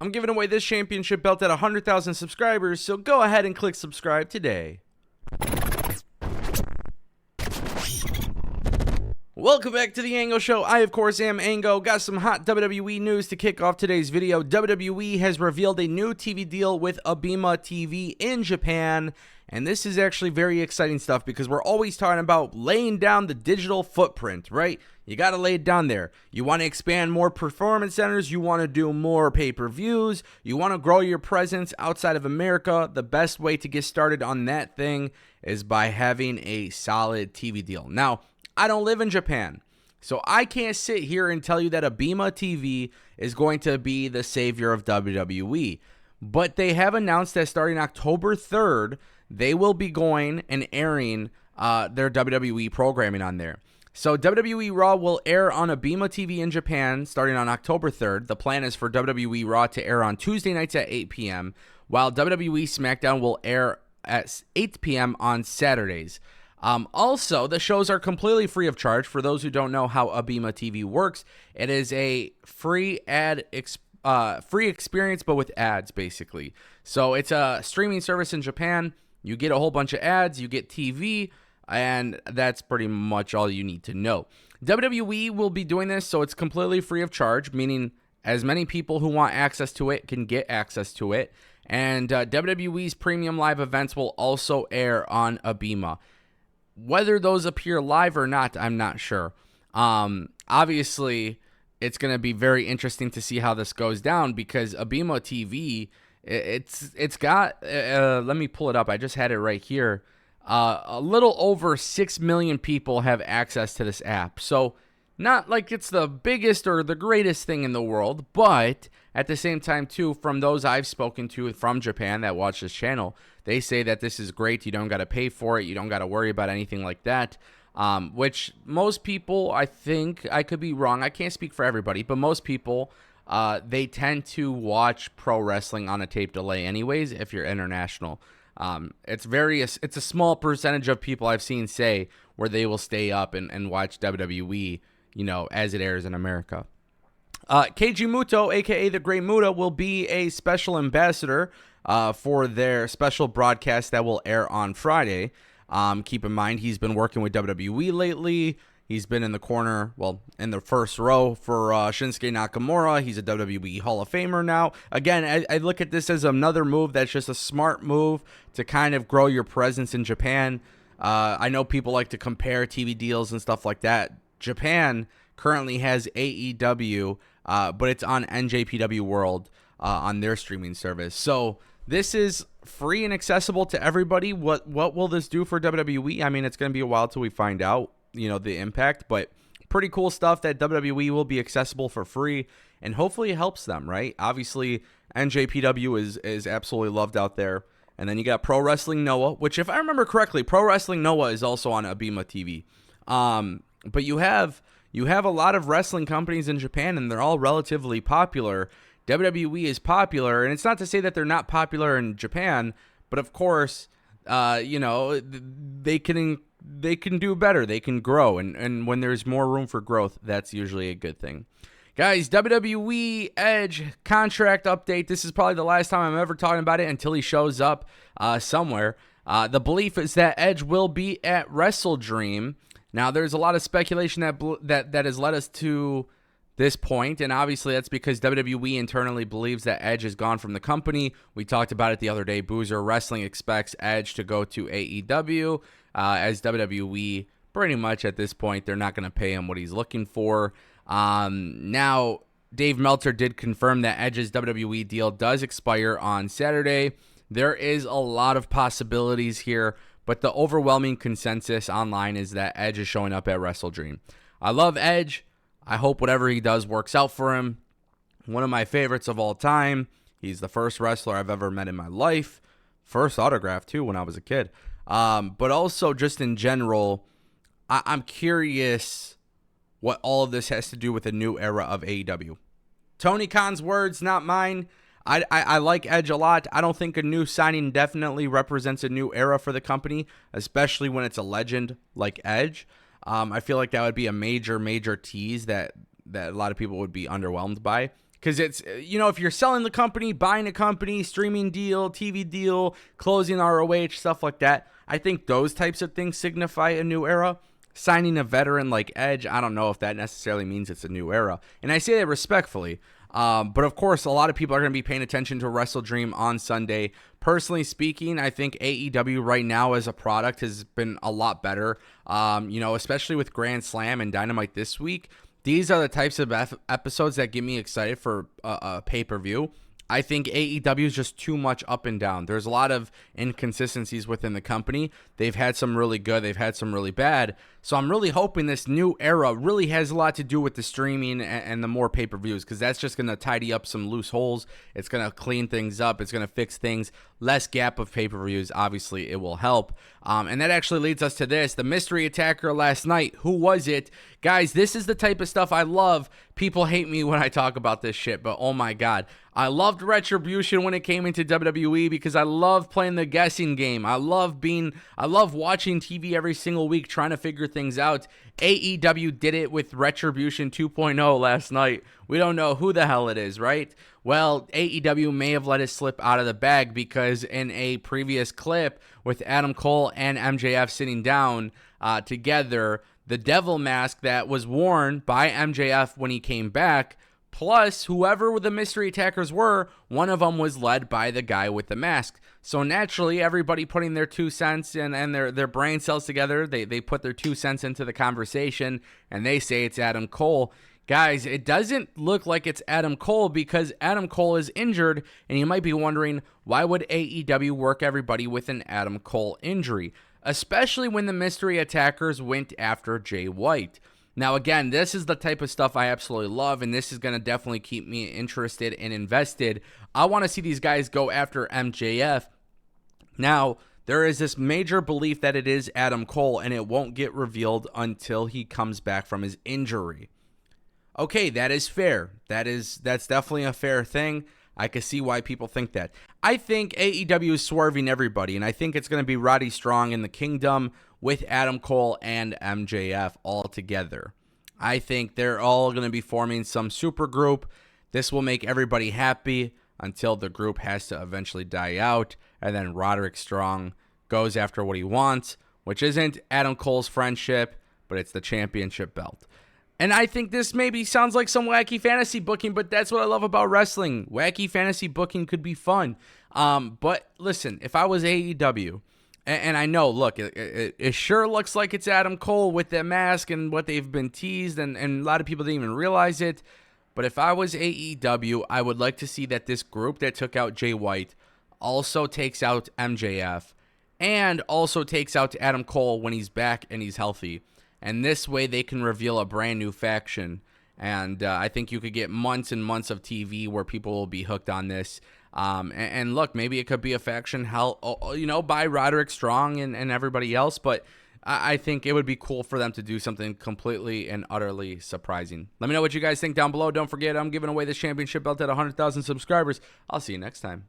I'm giving away this championship belt at 100,000 subscribers, so go ahead and click subscribe today. Welcome back to the Angle Show. I, of course, am Ango. Got some hot WWE news to kick off today's video. WWE has revealed a new TV deal with Abema TV in Japan. And this is actually very exciting stuff because we're always talking about laying down the digital footprint, right? You got to lay it down there. You want to expand more performance centers. You want to do more pay-per-views. You want to grow your presence outside of America. The best way to get started on that thing is by having a solid TV deal. Now, I don't live in Japan, so I can't sit here and tell you that Abema TV is going to be the savior of WWE. But they have announced that starting October 3rd, they will be going and airing their WWE programming on there. So WWE Raw will air on Abema TV in Japan starting on October 3rd. The plan is for WWE Raw to air on Tuesday nights at 8 p.m., while WWE SmackDown will air at 8 p.m. on Saturdays. Also, the shows are completely free of charge. For those who don't know how Abema TV works, it is a free experience, but with ads, basically. So it's a streaming service in Japan. You get a whole bunch of ads, you get TV, and that's pretty much all you need to know. WWE will be doing this, so it's completely free of charge, meaning as many people who want access to it can get access to it. And WWE's premium live events will also air on Abema. Whether those appear live or not, I'm not sure. Obviously, it's going to be very interesting to see how this goes down because Abema TV, it's got, let me pull it up. I just had it right here. A little over 6 million people have access to this app. So not like it's the biggest or the greatest thing in the world, but at the same time, too, from those I've spoken to from Japan that watch this channel, they say that this is great. You don't got to pay for it. You don't got to worry about anything like that, which most people, I think, I could be wrong. I can't speak for everybody, but most people, they tend to watch pro wrestling on a tape delay anyways if you're international. It's a small percentage of people I've seen say where they will stay up and watch WWE, as it airs in America. Keiji Muto, a.k.a. The Great Muta, will be a special ambassador for their special broadcast that will air on Friday. Keep in mind, he's been working with WWE lately. He's been in the corner, in the first row for Shinsuke Nakamura. He's a WWE Hall of Famer now. Again, I look at this as another move that's just a smart move to kind of grow your presence in Japan. I know people like to compare TV deals and stuff like that. Japan currently has AEW, but it's on NJPW World on their streaming service. So this is free and accessible to everybody. What will this do for WWE? I mean, it's going to be a while till we find out, the impact, but pretty cool stuff that WWE will be accessible for free, and hopefully it helps them, right? Obviously, NJPW is absolutely loved out there. And then you got Pro Wrestling Noah, which, if I remember correctly, Pro Wrestling Noah is also on Abema TV. But you have a lot of wrestling companies in Japan, and they're all relatively popular. WWE is popular, and it's not to say that they're not popular in Japan, but of course, they can do better. They can grow, and when there's more room for growth, that's usually a good thing. Guys, WWE Edge contract update. This is probably the last time I'm ever talking about it until he shows up somewhere. The belief is that Edge will be at WrestleDream. Now, there's a lot of speculation that has led us to this point, and obviously that's because WWE internally believes that Edge is gone from the company. We talked about it the other day. Boozer Wrestling expects Edge to go to AEW, as WWE pretty much at this point, they're not going to pay him what he's looking for. Now, Dave Meltzer did confirm that Edge's WWE deal does expire on Saturday. There is a lot of possibilities here, but the overwhelming consensus online is that Edge is showing up at WrestleDream. I love Edge. I hope whatever he does works out for him. One of my favorites of all time. He's the first wrestler I've ever met in my life. First autograph, too, when I was a kid. But also, just in general, I'm curious what all of this has to do with the new era of AEW. Tony Khan's words, not mine. I like Edge a lot. I don't think a new signing definitely represents a new era for the company, especially when it's a legend like Edge. I feel like that would be a major tease that a lot of people would be underwhelmed by. Because it's, if you're selling the company, buying a company, streaming deal, TV deal, closing ROH, stuff like that, I think those types of things signify a new era. Signing a veteran like Edge, I don't know if that necessarily means it's a new era. And I say that respectfully. But of course, a lot of people are going to be paying attention to WrestleDream on Sunday. Personally speaking, I think AEW right now as a product has been a lot better, especially with Grand Slam and Dynamite this week. These are the types of episodes that get me excited for a pay-per-view. I think AEW is just too much up and down. There's a lot of inconsistencies within the company. They've had some really good, they've had some really bad. So I'm really hoping this new era really has a lot to do with the streaming and the more pay-per-views, because that's just going to tidy up some loose holes. It's going to clean things up. It's going to fix things. Less gap of pay-per-views, obviously, it will help. And that actually leads us to this. The mystery attacker last night. Who was it? Guys, this is the type of stuff I love. People hate me when I talk about this shit, but oh my God. I loved Retribution when it came into WWE because I love playing the guessing game. I love watching TV every single week trying to figure things out. AEW did it with Retribution 2.0 last night. We don't know who the hell it is, right? Well, AEW may have let it slip out of the bag because in a previous clip with Adam Cole and MJF sitting down together, the devil mask that was worn by MJF when he came back, plus whoever the mystery attackers were, one of them was led by the guy with the mask. So naturally, everybody putting their 2 cents and their brain cells together, they put their 2 cents into the conversation, and they say it's Adam Cole. Guys, it doesn't look like it's Adam Cole because Adam Cole is injured, and you might be wondering, why would AEW work everybody with an Adam Cole injury? Especially when the mystery attackers went after Jay White. Now, again, this is the type of stuff I absolutely love, and this is going to definitely keep me interested and invested. I want to see these guys go after MJF. Now, there is this major belief that it is Adam Cole, and it won't get revealed until he comes back from his injury. Okay, that is fair. That's definitely a fair thing. I can see why people think that. I think AEW is swerving everybody, and I think it's going to be Roddy Strong in the Kingdom with Adam Cole and MJF all together. I think they're all going to be forming some super group. This will make everybody happy until the group has to eventually die out, and then Roderick Strong goes after what he wants, which isn't Adam Cole's friendship, but it's the championship belt. And I think this maybe sounds like some wacky fantasy booking, but that's what I love about wrestling. Wacky fantasy booking could be fun. But listen, if I was AEW, and I know, look, it sure looks like it's Adam Cole with that mask and what they've been teased, and a lot of people didn't even realize it. But if I was AEW, I would like to see that this group that took out Jay White also takes out MJF and also takes out Adam Cole when he's back and he's healthy. And this way they can reveal a brand new faction. And I think you could get months and months of TV where people will be hooked on this. And look, maybe it could be a faction by Roderick Strong and everybody else. But I think it would be cool for them to do something completely and utterly surprising. Let me know what you guys think down below. Don't forget, I'm giving away this championship belt at 100,000 subscribers. I'll see you next time.